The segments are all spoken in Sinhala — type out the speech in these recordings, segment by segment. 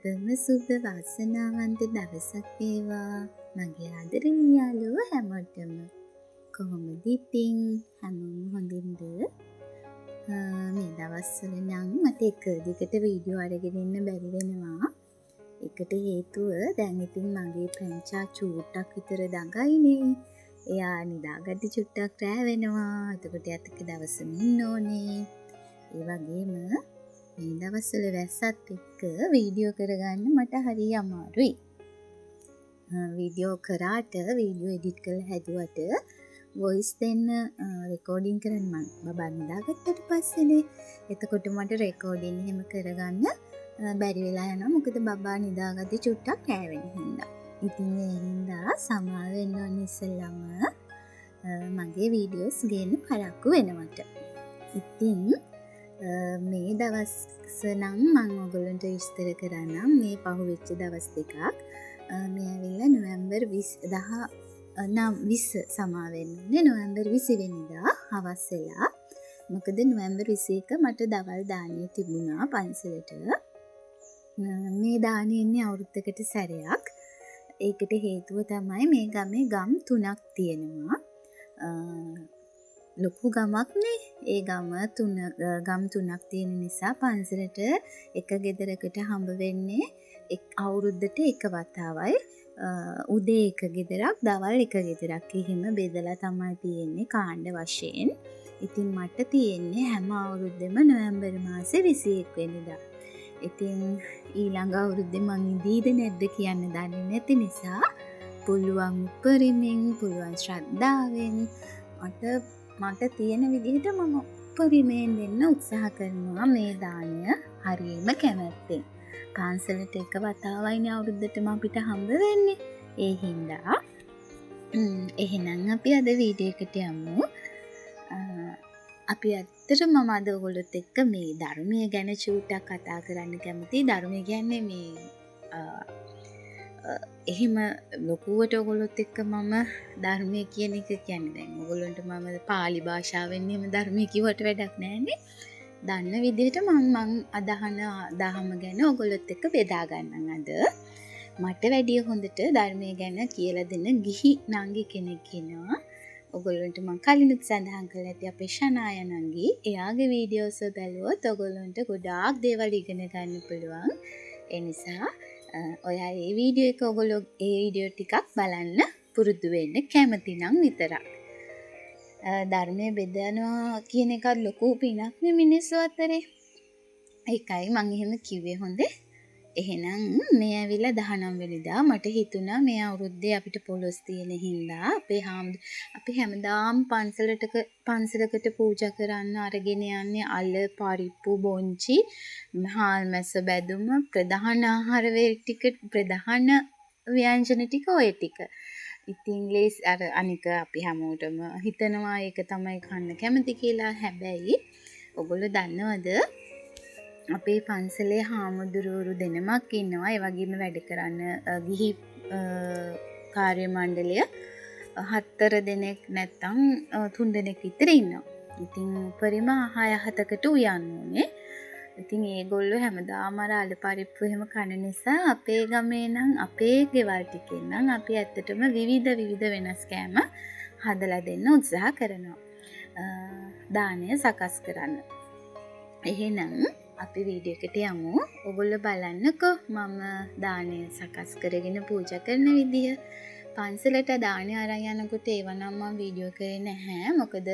ඔබම සුබ වාසනාවන්ත දවසක් වේවා මගේ ආදරණීය යාළුවෝ හැමෝටම. කොහොමද ඉතින් හැමෝම හොඳින්ද? මේ දවස්වල නම් මට එක දිගට වීඩියෝ අරගෙන ඉන්න බැරි වෙනවා. ඒකට හේතුව දැන් ඉතින් මගේ පැංචා චූට්ටක් විතර දඟයිනේ. එයා නිදාගද්දි චුට්ටක් රෑ වෙනවා. එතකොට එයාත් එක්ක දවසම ඉන්න ඕනේ. ඒ වගේම මේ දවස්වල වැස්සත් එක්ක වීඩියෝ කරගන්න මට හරි අමාරුයි. වීඩියෝ කරාට වීඩියෝ එඩිට් කරලා හැදුවට වොයිස් දෙන්න රෙකෝඩින් කරන්න මම බබා නිදාගත්තට පස්සේනේ. එතකොට මට රෙකෝඩින් එහෙම කරගන්න බැරි වෙලා යනවා. මොකද බබා නිදාගද්දි චුට්ටක් රෑ වෙන හින්දා. ඉතින් ඒ හින්දා සමාව වෙන්න ඕන ඉස්සෙල්ලම මගේ වීඩියෝස් ගේන්න පරක්කු වෙනවට. ඉතින් මේ දවස් නම් මම ඔයගොල්ලන්ට විස්තර කරන්නම් මේ පහුවෙච්ච දවස් දෙකක්. මේ ඇවිල්ලා නොවැම්බර් 20 සමා වෙන්නේ නොවැම්බර් 20 වෙනිදා හවස් වෙලා. මොකද නොවැම්බර් 21 මට දවල් දානිය තිබුණා පන්සලට. මේ දානිය ඉන්නේ අවුරුද්දකට සැරයක්. ඒකට හේතුව තමයි මේ ගමේ ගම් 3ක් තියෙනවා. ලොකු ගමක්නේ. ඒ ගම් 3ක් තියෙන නිසා පන්සලට එක ගෙදරකට හම්බ වෙන්නේ අවුරුද්දට එක වතාවයි. උදේ එක ගෙදරක් දවල් එක ගෙදරක් එහෙම බෙදලා තමයි තියෙන්නේ කාණ්ඩ වශයෙන්. ඉතින් මට තියෙන්නේ හැම අවුරුද්දෙම නොවැම්බර් මාසේ 21 වෙනිදා. ඉතින් ඊළඟ අවුරුද්දේ මං ඉදීද නැද්ද කියන්න දන්නේ නැති නිසා පුළුවන් උපරිමෙන් පුළුවන් ශ්‍රද්ධාවෙන් මට තියෙන විදිහට මම උපරිමයෙන් දෙන්න උත්සාහ කරනවා මේ දානය හරියම කැමැත්තෙන්. පන්සලට එක වතාවයිනේ අවුරුද්දටම අපිට හම්බ වෙන්නේ. ඒ හින්දා එහෙනම් අපි අද වීඩියෝ එකට යමු. අපි ඇත්තටම මම අද ඔයගොල්ලොත් එක්ක මේ ධර්මය ගැන චූට්ටක් කතා කරන්න කැමතියි. ධර්මය කියන්නේ මේ එහෙම ලොකුවට ඔයගොල්ලොත් එක්ක මම ධර්මය කියන එක කියන්නේ දැන් ඔයගොල්ලන්ට මම පාලි භාෂාවෙන් එහෙම ධර්මය කිව්වට වැඩක් නැහැනේ. දන්න විදිහට මම අදහන දහම ගැන ඔයගොල්ලොත් එක්ක බෙදා ගන්නම් අද. මට වැඩිය හොඳට ධර්මය ගැන කියලා දෙන ගිහි නංගි කෙනෙක් ඉන්නවා. ඔයගොල්ලන්ට මම කලිනුත් සඳහන් කළා ඇති අපේ ශනාය නංගි. එයාගේ වීඩියෝස් බැලුවොත් ඔයගොල්ලන්ට ගොඩාක් දේවල් ඉගෙන ගන්න පුළුවන්. ඒ නිසා ඔයා මේ වීඩියෝ එක ඔයගොල්ලෝ ඒ වීඩියෝ ටිකක් බලන්න පුරුදු වෙන්න කැමති නම් විතරක්. ධර්මය බෙදනවා කියන එකත් ලොකු පිනක් නේ මිනිස්සු අතරේ. ඒකයි මම එහෙම කිව්වේ හොඳේ. එහෙනම් මේ ඇවිල්ලා 19 වෙනිදා මට හිතුණා මේ අවුරුද්දේ අපිට පොලොස් තියෙන හින්දා අපි හැමදාම පන්සලකට පූජා කරන්න අරගෙන යන්නේ අල පරිප්පු බොංචි හාල් මැස්ස බැදුම ප්‍රධාන ආහාර ප්‍රධාන ව්‍යංජන ටික ඔය ටික. ඉතින් අර අනික අපි හැමෝටම හිතනවා ඒක තමයි කන්න කැමති කියලා. හැබැයි ඔයගොල්ලෝ දන්නවද අපේ පන්සලේ හාමුදුරුවරු දෙනමක් ඉන්නවා. ඒ වගේම වැඩ කරන්න ගිහි කාර්ය මණ්ඩලය 4 දෙනෙක් නැත්තම් 3 දෙනෙක් විතර ඉන්නවා. ඉතින් උපරිම 6-7කට උයන්න ඕනේ. ඉතින් ඒගොල්ලෝ හැමදාම අර අල පරිප්පු එහෙම කන නිසා අපේ ගමේ නම් අපේ ගෙවල් ටිකෙන් නම් අපි ඇත්තටම විවිධ වෙනස් කෑම හදලා දෙන්න උත්සාහ කරනවා. දානය සකස් කරන්න. එහෙනම් අපි වීඩියෝ එකට යමු. ඔයගොල්ලෝ බලන්නකෝ මම දානය සකස් කරගෙන පූජා කරන විදිය. පන්සලට දානය අරන් යනකොට ඒව නම් මම වීඩියෝ කරේ නැහැ. මොකද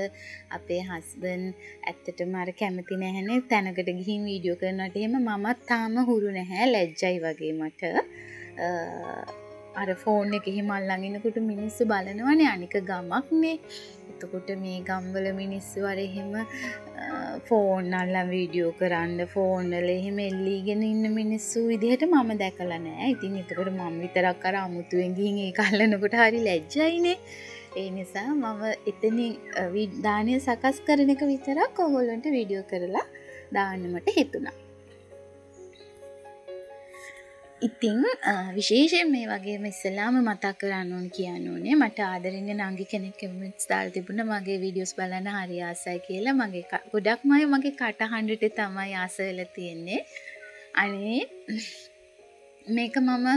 අපේ හස්බන්ඩ් ඇත්තටම අර කැමති නැහැනේ තැනකට ගිහින් වීඩියෝ කරනට. එහෙම මමත් තාම හුරු නැහැ. ලැජ්ජයි වගේ මට. අර ෆෝන් එක එහෙම අල්ලන් ඉන්නකොට මිනිස්සු බලනවනේ අනික ගමක්නේ. එතකොට මේ ගම්වල මිනිස්සු අර එහෙම ෆෝන් අල්ලන් වීඩියෝ කරන්න ෆෝන් වල එහෙම එල්ලීගෙන ඉන්න මිනිස්සු විදිහට මම දැකලා නෑ. ඉතින් ඒකට මම විතරක් අර අමුතුවෙන් ගිහින් ඒක අල්ලනකොට හරි ලැජ්ජයිනේ. ඒ නිසා මම එතනින් දානය සකස් කරන එක විතරක් ඔයගොල්ලන්ට වීඩියෝ කරලා දාන්න මට හිතුණා. ඉතින් විශේෂයෙන් මේ වගේම ඉස්සලාම මතක් කරන්න ඕන කියන්න ඕනේ මට ආදරෙන්නේ නංගි කෙනෙක් කමෙන්ට්ස් දාලා තිබුණා මගේ වීඩියෝස් බලන්න හරි ආසයි කියලා. ගොඩක්ම මගේ කටහඬට තමයි ආස වෙලා තියෙන්නේ. අනේ මේක මම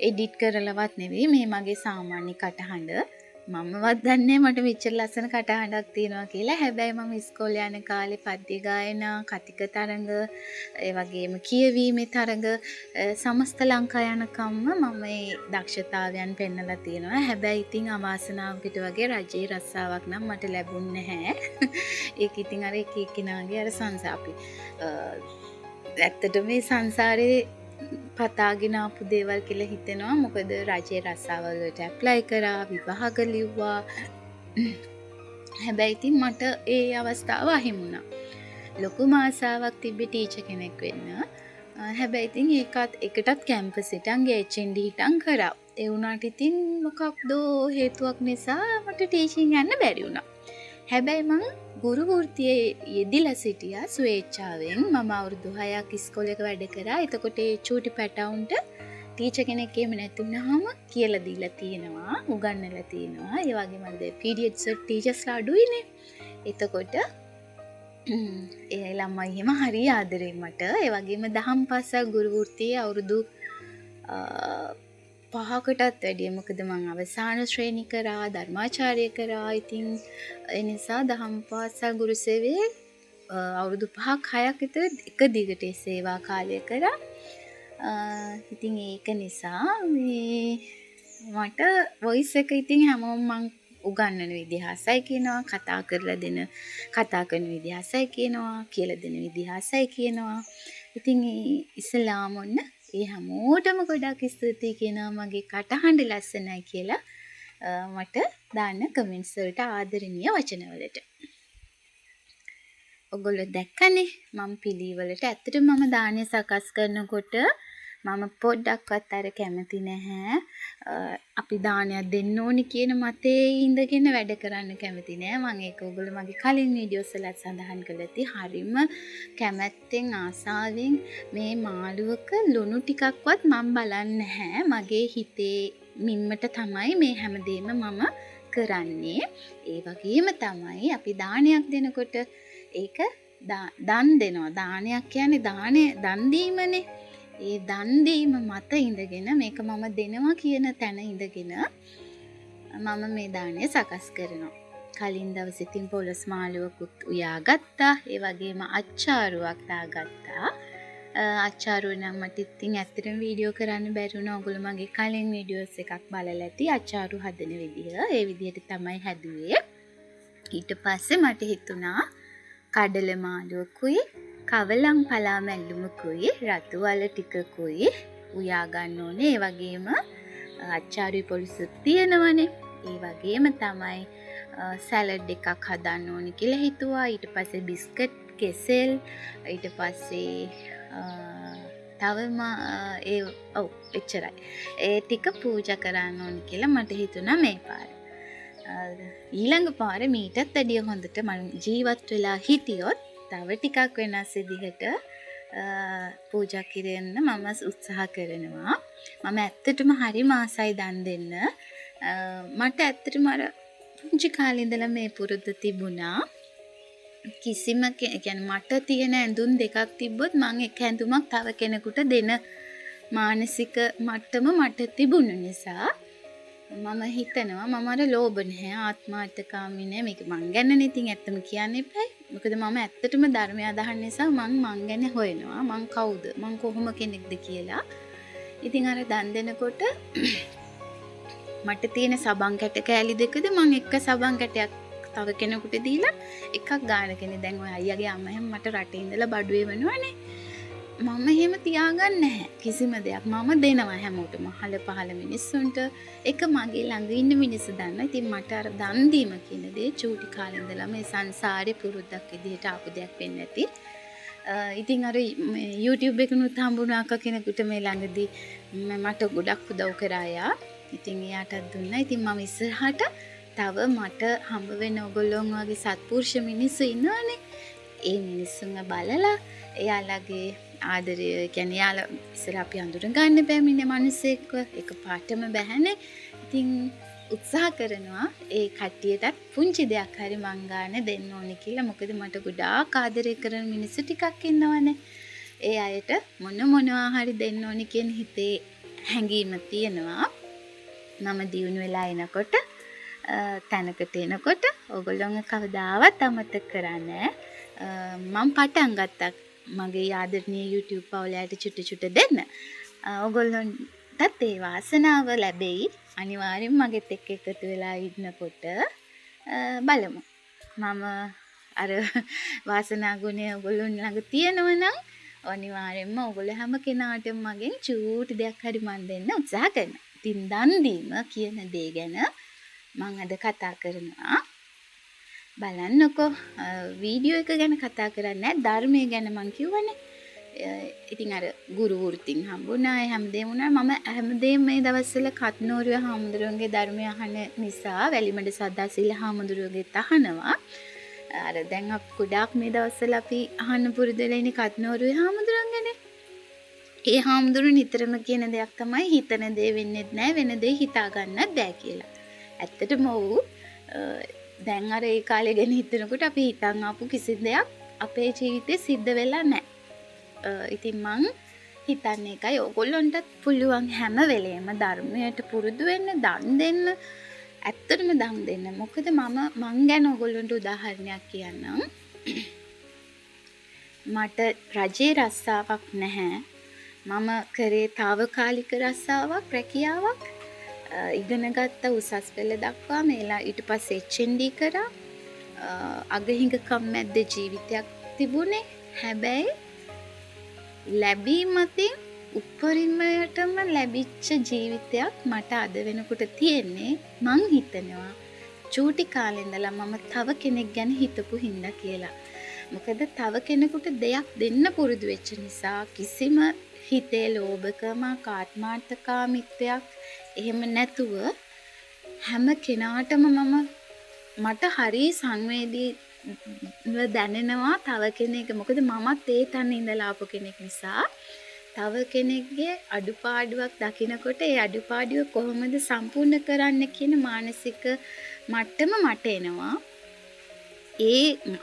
එඩිට් කරලවත් නෙවෙයි මේ මගේ සාමාන්‍ය කටහඬ. මමවත් දන්නේ මට මෙච්චර ලස්සන කටහඬක් තියෙනවා කියලා. හැබැයි මම ඉස්කෝලේ යන කාලේ පද්‍ය ගායනා, කතික තරඟ, ඒ වගේම කියවීමේ තරඟ සමස්ත ලංකා යනකම්ම මම මේ දක්ෂතාවයන් පෙන්නලා තියෙනවා. හැබැයි ඉතින් අවාසනාවකට වගේ රජයේ රස්සාවක් නම් මට ලැබුණේ නැහැ. ඒක ඉතින් අර එක එක්කිනාගේ අර සංසාපි. ඇත්තටම මේ සංසාරේ පතාගෙන ආපු දේවල් කියලා හිතෙනවා. මොකද රජයේ රස්සාවල් වලට ඇප්ලයි කරා, විවාහක ලිව්වා. හැබැයි ඉතින් මට ඒ අවස්ථාව අහිමි වුණා. ලොකුම ආසාවක් තිබ්බේ ටීචර් කෙනෙක් වෙන්න. හැබැයි ඉතින් ඒකටත් කැම්පස් හිටන් HND හිටන් කරා. ඒ වුණාට ඉතින් මොකක්ද හේතුවක් නිසා මට ටීචින් යන්න බැරි වුණා. හැබැයි මම ගුරු වෘත්තියේ යෙදිලා සිටියා ස්වේච්ඡාවෙන්. මම අවුරුදු 6ක් ඉස්කෝලේක වැඩ කරා. එතකොට ඒ චූටි පැටවුන්ට ටීචර් කෙනෙක් එහෙම නැති වුණාම කියලා දීලා තියෙනවා, උගන්වලා තියෙනවා. ඒ වගේම පීඩියට්ස් ටීචර්ස්ලා අඩුයිනේ. එතකොට ඒ ළමයි එහෙම හරි ආදරේ මට. ඒ වගේම දහම් පාසල් ගුරු වෘත්තියේ අවුරුදු 5කටත් වැඩිය. මොකද මම අවසාන ශ්‍රේණි කරා, ධර්මාචාර්ය කරා. ඉතින් ඒ නිසා දහම් පාසල් ගුරු සේවයේ අවුරුදු 5ක් 6ක් විතර එක දිගට සේවා කාලය කරා. ඉතින් ඒක නිසා මට වොයිස් එක ඉතින් හැමෝම මං උගන්වන විදිහ ආසයි කියනවා, කතා කරන විදිහ ආසයි කියනවා, කියලා දෙන විදිහ ආසයි කියනවා. ඉතින් ඉස්ලාම් ඔන්න ඒ හැමෝටම ගොඩක් ස්තුතියි කියනවා මගේ කටහඬ ලස්සනයි කියලා මට දාන්න කමෙන්ට්ස් වලට ආදරණීය වචනවලට. ඔයගොල්ලෝ දැක්කනේ මම පිළිවෙලට ඇත්තටම මම දානේ සකස් කරනකොට මම පොඩ්ඩක්වත් අර කැමති නැහැ. අපි දානයක් දෙන්න ඕනි කියන මතේ ඉඳගෙන වැඩ කරන්න කැමති නෑ. මම ඒක ඔයගොල්ලෝ මගේ කලින් වීඩියෝස් වලත් සඳහන් කළා ඇති. හරිම කැමැත්තෙන් ආසාවෙන් මේ මාළුවක ලුණු ටිකක්වත් මම බලන්නේ නැහැ. මගේ හිතේ මිම්මට තමයි මේ හැමදේම මම කරන්නේ. ඒ වගේම තමයි අපි දානයක් දෙනකොට ඒක දන් දෙනවා. දානයක් කියන්නේ දන් දීමනේ. ඒ දන් දීම මත ඉඳගෙන මේක මම දෙනවා කියන තැන ඉඳගෙන මම මේ දාණය සකස් කරනවා. කලින් දවසේ ඉතින් පොළොස් මාළුවකුත් උයාගත්තා. ඒ වගේම අච්චාරුවක් දාගත්තා. අච්චාරුව නම් මට ඉතින් ඇත්තටම වීඩියෝ කරන්න බැරි වුණා. ඔයගොල්ලෝ මගේ කලින් වීඩියෝස් එකක් බලලා ඇති අච්චාරු හදන විදිහ. ඒ විදිහට තමයි හැදුවේ. ඊට පස්සේ මට හිතුණා කඩල මාළුවකුයි කවලම් පලා මැල්ලුමකුයි රතු වල ටිකකුයි උයා ගන්න ඕනේ. ඒ වගේම අච්චාරුයි පොලිසුත් තියෙනවනේ. ඒ වගේම තමයි සැලඩ් එකක් හදන්න ඕනේ කියලා හිතුවා. ඊට පස්සේ බිස්කට්, කෙසෙල්, ඊට පස්සේ තවම එච්චරයි. ඒ ටික පූජා කරන්න ඕනේ කියලා මට හිතුණා මේ පාර. ඊළඟ පාර මීටත් වැඩිය හොඳට මම ජීවත් වෙලා හිටියොත් තව ටිකක් වෙනස් විදිහට පූජා කිරෙන්න මම උත්සාහ කරනවා. මම ඇත්තටම හරි ආසයි දන් දෙන්න. මට ඇත්තටම අර පුංචි කාලේ ඉඳලා මේ පුරුද්ද තිබුණා. කිසිම කියන්නේ මට තියෙන ඇඳුම් දෙකක් තිබ්බොත් මම එක ඇඳුමක් තව කෙනෙකුට දෙන මානසික මට්ටම මට තිබුණ නිසා මම හිතනවා මම අර ලෝභ නැහැ, ආත්මාර්ථකාමී නැහැ. මේක මං ගැනනේ ඉතින් ඇත්තම කියන්න එපා. මොකද මම ඇත්තටම ධර්මය අදහන්න නිසා මං ගැන හොයනවා. මං කවුද? මං කොහොම කෙනෙක්ද කියලා. ඉතින් අර දන් දෙනකොට මට තියෙන සබන් කැට කෑලි දෙකද මං එක සබන් කැටයක් තව කෙනෙකුට දීලා එකක් ගානකනේ. දැන් ඔය අයියාගේ අම්මා හැම මට රටේ ඉඳලා බඩු එවනවනේ. මම එහෙම තියාගන්නේ නැහැ කිසිම දෙයක්. මම දෙනවා හැමෝටම. අහල පහල මිනිස්සුන්ට. එක මගේ ළඟ ඉන්න මිනිස්සු දන්නවා. ඉතින් මට අර දන් දීම කියන දේ චූටි කාලේ ඉඳලා මේ සංසාරේ පුරුද්දක් විදිහට ආපු දෙයක් වෙන්නේ නැති. ඉතින් අර YouTube එකනුත් හම්බුණා අක්ක කෙනෙකුට මේ ළඟදී මට ගොඩක් උදව් කරා යා. ඉතින් එයාටත් දුන්නා. ඉතින් මම ඉස්සරහට තව මට හම්බ වෙන ඕගොල්ලෝ වගේ සත්පුරුෂ මිනිස්සු ඉන්නවනේ. ඒ මිනිස්සුන්ව බලලා එයාලගේ ආදරය කියන්නේ යාලා ඉස්සර අපි අඳුර ගන්න බැමිනේ මිනිස්සෙක්ව එක පාටම බැහැනේ. ඉතින් උත්සාහ කරනවා ඒ කට්ටියටත් පුංචි දෙයක් හරි මං ගන්න දෙන්න ඕනේ කියලා. මොකද මට ගොඩාක් ආදරය කරන මිනිස්සු ටිකක් ඉන්නවනේ. ඒ අයට මොනවා හරි දෙන්න ඕනි කියන හිතේ හැඟීම තියෙනවා. මම දියුණු වෙලා එනකොට තැනකට එනකොට ඔයගොල්ලෝම කවදාවත් අමතක කරන්නේ මම පටන් ගත්තා මගේ ආදරණීය YouTube පවුලට චුටි දෙන්න. ඔයගොල්ලන්ටත් ඒ වාසනාව ලැබෙයි. අනිවාර්යෙන් මගෙත් එක්ක එකතු වෙලා ඉන්නකොට බලමු. මම අර වාසනා ගුණය ඔයගොල්ලන් ළඟ තියෙනවනම් අනිවාර්යෙන්ම ඔයගොල්ලෝ හැම කෙනාටම මගෙන් චූටි දෙයක් හරි මන් දෙන්න උත්සාහ කරනවා. ඉතින් දන් දීම කියන දේ ගැන මම අද කතා කරනවා. බලන්නකෝ වීඩියෝ එක ගැන කතා කරන්නේ ධර්මය ගැන මං කිව්වනේ. ඉතින් අර ගුරු වෘත්තින් හම්බුණා හැමදේම වුණා. මම හැමදේම මේ දවස්වල කත්නෝරුව හාමුදුරුවන්ගේ ධර්මය අහන නිසා වැලිමඩ සද්දාසීල හාමුදුරුවන්ගෙත් අහනවා. අර දැන් අපි ගොඩාක් මේ දවස්වල අපි අහන්න පුරුදු වෙලා ඉන්නේ කත්නෝරුවේ හාමුදුරුවන්ගනේ. ඒ හාමුදුරුවෝ නිතරම කියන දෙයක් තමයි හිතන දේ වෙන්නේත් නැහැ වෙන දේ හිතා ගන්නත් බෑ කියලා. ඇත්තටම ඔව් දැන් අර ඒ කාලේ ගැන හිතනකොට අපි හිතන් ආපු කිසි දෙයක් අපේ ජීවිතේ සිද්ධ වෙලා නැහැ. ඉතින් මං හිතන්නේ ඒකයි ඕගොල්ලන්ටත් පුළුවන් හැම වෙලේම ධර්මයට පුරුදු වෙන්න දන් දෙන්න. ඇත්තටම දන් දෙන්න. මොකද මං ගැන ඕගොල්ලන්ට උදාහරණයක් කියන්නම්. මට රජේ රස්සාවක් නැහැ. මම කරේ తాවකාලික රස්සාවක් රැකියාවක්. ඉගෙන ගත්ත උසස් පෙළ දක්වා මේලා ඊට පස්සේ HND කරා. අගහිඟකම් මැද්ද ජීවිතයක් තිබුණේ. හැබැයි ලැබීමකින් උපරිමයටම ලැබිච්ච ජීවිතයක් මට අද වෙනකොට තියෙන්නේ. මං හිතනවා චූටි කාලේ ඉඳලා මම තව කෙනෙක් ගැන හිතපු හින්දා කියලා. මොකද තව කෙනෙකුට දෙයක් දෙන්න පුරුදු වෙච්ච නිසා කිසිම හිතේ ලෝභකමක් ආත්මාර්ථකාමීත්වයක් එහෙම නැතුව හැම කෙනාටම මට හරි සංවේදී දැනෙනවා තව කෙනෙක්. මොකද මමත් ඒ තැන ඉඳලා ආපු කෙනෙක් නිසා තව කෙනෙක්ගේ අඩුපාඩුවක් දකිනකොට ඒ අඩුපාඩුව කොහොමද සම්පූර්ණ කරන්න කියන මානසික මට්ටම මට එනවා.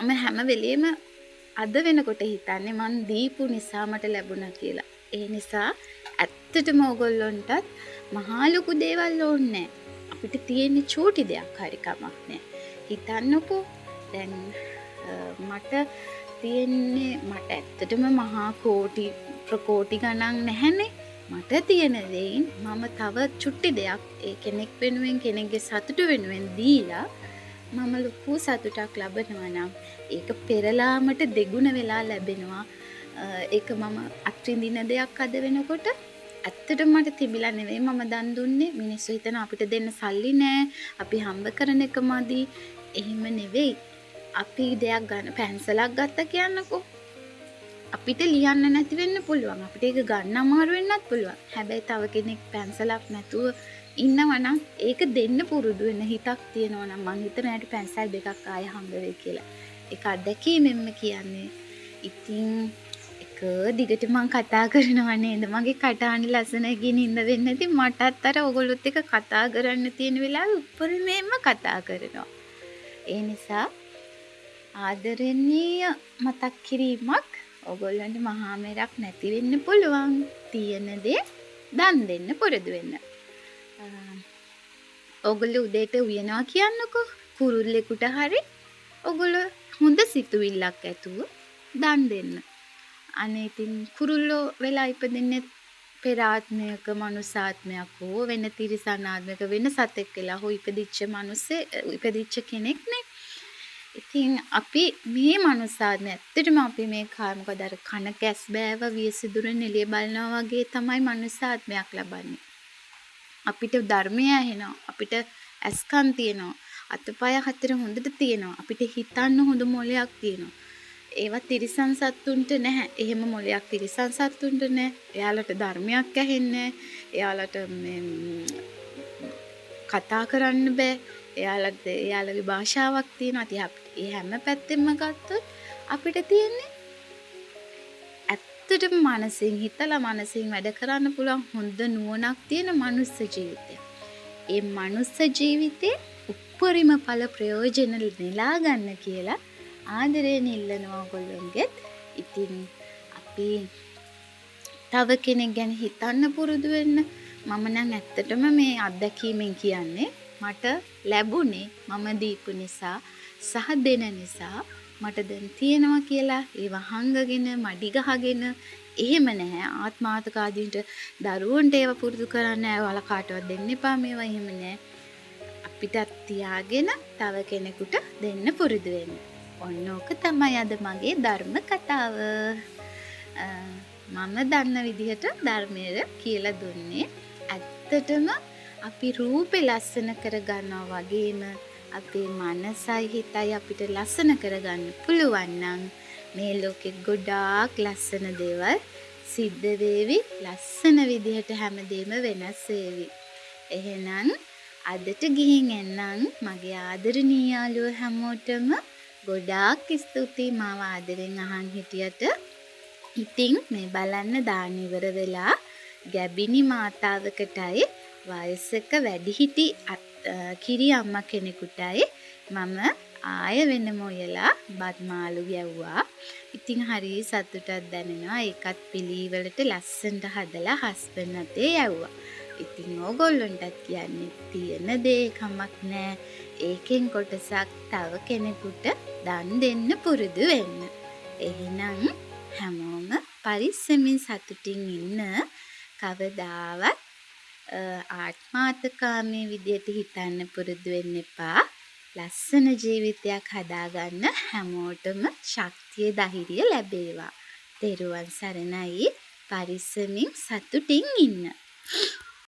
මම හැම වෙලෙම අද වෙනකොට හිතන්නේ මං දීපු නිසා මට ලැබුණා කියලා. ඒ නිසා ඇත්තටම ඕගොල්ලොන්ටත් මහා ලොකු දේවල් ඕනේ. අපිට තියෙන චූටි දෙයක් හරි කමක් නැහැ. හිතන්නකෝ දැන් මට තියෙන්නේ මට ඇත්තටම මහා ප්‍රකෝටි ගණන් නැහැනේ. මට තියෙන දෙයින් මම තව චුට්ටි දෙයක් ඒ කෙනෙක් වෙනුවෙන් කෙනෙක්ගේ සතුට වෙනුවෙන් දීලා මම ලොකු සතුටක් ලබනවා නම් ඒක පෙරලාමට දෙගුණ වෙලා ලැබෙනවා. ඒක මම අත්විඳින දෙයක් අද වෙනකොට ඇත්තටම මට තිබිලා නෙවෙයි මම දන් දුන්නේ. මිනිස්සු හිතන අපිට දෙන්න සල්ලි නෑ අපි හම්බ කරන එකමදි. එහෙම නෙවෙයි. අපි දෙයක් ගන්න පැන්සලක් ගත්ත කියන්නකෝ. අපිට ලියන්න නැති වෙන්න පුළුවන්. අපිට ඒක ගන්න අමාරු වෙන්නත් පුළුවන්. හැබැයි තව කෙනෙක් පැන්සලක් නැතුව ඉන්නවා නම් ඒක දෙන්න පුරුදු වෙන හිතක් තියෙනවා නම් මං හිතන ඇයට පැන්සල් දෙකක් ආය හම්බ වෙයි කියලා. ඒක අත්දැකීමෙන්ම කියන්නේ. ඉතින් එක දිගට මං කතා කරනවා නේද? මගේ කටහඬ ලස්සන ගිනින්ද වෙන්නේ නැති මටත් අර ඔයගොල්ලොත් එක්ක කතා කරන්න තියෙන වෙලාවේ උඩරිමෙන්ම කතා කරනවා. ඒ නිසා ආදරණීය මතක් කිරීමක් ඔයගොල්ලන්ට මහා මෙරක් නැති වෙන්න පුළුවන්. තියෙන දේ දන් දෙන්න පුරුදු වෙන්න. ඔයගොල්ලෝ උදේට උයනවා කියන්නකෝ. කුරුල්ලෙකුට හරි ඔයගොල්ලෝ හොඳ සිතුවිල්ලක් ඇතුව දන් දෙන්න. අනේ ඉතින් කුරුල්ලෝ වෙලා ඉපදින්නේ පෙර ආත්මයක මනුසාත්මයක් හෝ වෙන තිරිසන් ආත්මයක වෙන සතෙක් වෙලා හෝ ඉපදිච්ච කෙනෙක් නේ. ඉතින් අපි මේ මනුසාත්මය ඇත්තටම අපි මේ කාර්මකද අර කන කැස් බෑව වියසිදුරෙන් එළිය බලනවා වගේ තමයි මනුසාත්මයක් ලබන්නේ. අපිට ධර්මය ඇහෙනවා. අපිට ඇස්කන් තියෙනවා. අතපය හතර හොඳට තියෙනවා. අපිට හිතන්න හොඳ මොලයක් තියෙනවා. ඒවා තිරිසන් සත්තුන්ට නැහැ. එහෙම මොලයක් තිරිසන් සත්තුන්ට නැහැ. එයාලට ධර්මයක් ඇහෙන්නේ නැහැ. එයාලට කතා කරන්න බෑ. එයාලගේ භාෂාවක් තියෙනවා. ඉතින් ඒ හැම පැත්තෙම ගත්තොත් අපිට තියෙන්නේ ඇත්තටම මනසින් හිතලා මනසින් වැඩ කරන්න පුළුවන් හොඳ නුවණක් තියෙන මනුස්ස ජීවිතයක්. ඒ මනුස්ස ජීවිතේ උප්පරිම ඵල ප්‍රයෝජන නෙලා ගන්න කියලා ආදරයෙන් ඉල්ලනවා ඔයගොල්ලන්ගෙත්. ඉතින් අපි තව කෙනෙක් ගැන හිතන්න පුරුදු වෙන්න. මම නම් ඇත්තටම මේ අත්දැකීමෙන් කියන්නේ මට ලැබුණේ මම දීපු නිසා සහ දෙන නිසා මට දැන් තියෙනවා කියලා ඒව හංගගෙන මඩි ගහගෙන එහෙම නැහැ. ආත්මාර්ථකාදීන්ට දරුවන්ට ඒව පුරුදු කරන්න ඔයාලා කාටවත් දෙන්න එපා මේවා එහෙම නැහැ. අපිටත් තියාගෙන තව කෙනෙකුට දෙන්න පුරුදු වෙන්න. ඔන්න ඕක තමයි අද මගේ ධර්ම කතාව. මම දන්න විදිහට ධර්මයේ කියලා දුන්නේ. ඇත්තටම අපි රූපේ ලස්සන කරගන්නවා වගේම අපේ මනසයි හිතයි අපිට ලස්සන කරගන්න පුළුවන් නම් මේ ලෝකෙ ගොඩාක් ලස්සන දේවල් සිද්ධ වේවි. ලස්සන විදිහට හැමදේම වෙනස් වේවි. එහෙනම් අදට ගිහින් එන්නම් මගේ ආදරණීය යාළුවෝ හැමෝටම ගොඩාක් ස්තුතියි මාව ආදරෙන් අහන් හිටියට. ඉතින් මේ බලන්න දාන ඉවර වෙලා ගැබිනි මාතාවකටයි වයසක වැඩිහිටි කිරි අම්මා කෙනෙකුටයි මම ආය වෙනම ඔයලා බත් මාළු ගැව්වා. ඉතින් හරි සතුටක් දැනෙනවා. ඒකත් පිළිවෙලට ලස්සනට හදලා හස්බන්ඩ් අතේ යවුවා. ඉතින් ඕගොල්ලන්ටත් කියන්නේ තියෙන දේ කමක් නෑ. ඒකෙන් කොටසක් තව කෙනෙකුට දන් දෙන්න පුරුදු වෙන්න. එහෙනම් හැමෝම පරිස්සමින් සතුටින් ඉන්න. කවදාවත් ආත්මාර්ථකාමී විදියට හිතන්න පුරුදු වෙන්න එපා. ලස්සන ජීවිතයක් හදාගන්න හැමෝටම ශක්තිය ධෛර්යය ලැබේවා. තෙරුවන් සරණයි. පරිස්සමින් සතුටින් ඉන්න.